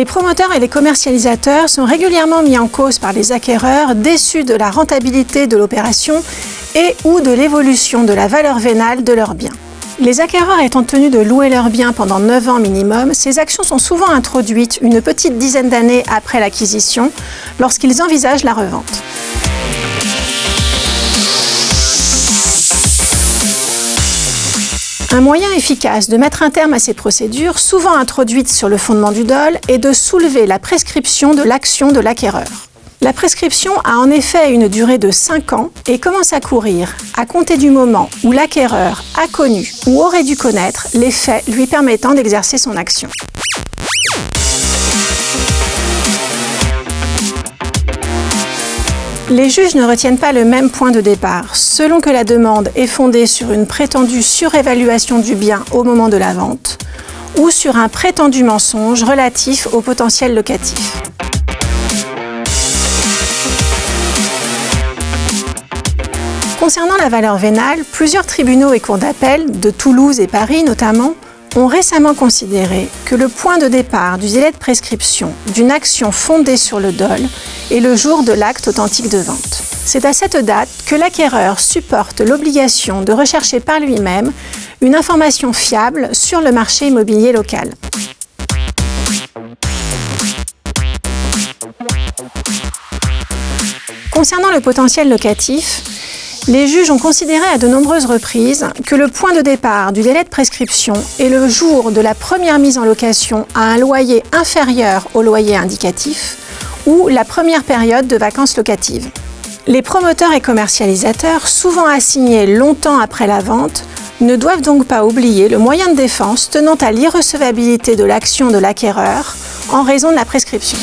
Les promoteurs et les commercialisateurs sont régulièrement mis en cause par les acquéreurs déçus de la rentabilité de l'opération et ou de l'évolution de la valeur vénale de leurs biens. Les acquéreurs étant tenus de louer leurs biens pendant 9 ans minimum, ces actions sont souvent introduites une petite dizaine d'années après l'acquisition, lorsqu'ils envisagent la revente. Un moyen efficace de mettre un terme à ces procédures, souvent introduites sur le fondement du dol, est de soulever la prescription de l'action de l'acquéreur. La prescription a en effet une durée de 5 ans et commence à courir à compter du moment où l'acquéreur a connu ou aurait dû connaître les faits lui permettant d'exercer son action. Les juges ne retiennent pas le même point de départ, selon que la demande est fondée sur une prétendue surévaluation du bien au moment de la vente ou sur un prétendu mensonge relatif au potentiel locatif. Concernant la valeur vénale, plusieurs tribunaux et cours d'appel, de Toulouse et Paris notamment, ont récemment considéré que le point de départ du délai de prescription d'une action fondée sur le dol est le jour de l'acte authentique de vente. C'est à cette date que l'acquéreur supporte l'obligation de rechercher par lui-même une information fiable sur le marché immobilier local. Concernant le potentiel locatif, les juges ont considéré à de nombreuses reprises que le point de départ du délai de prescription est le jour de la première mise en location à un loyer inférieur au loyer indicatif ou la première période de vacances locatives. Les promoteurs et commercialisateurs, souvent assignés longtemps après la vente, ne doivent donc pas oublier le moyen de défense tenant à l'irrecevabilité de l'action de l'acquéreur en raison de la prescription.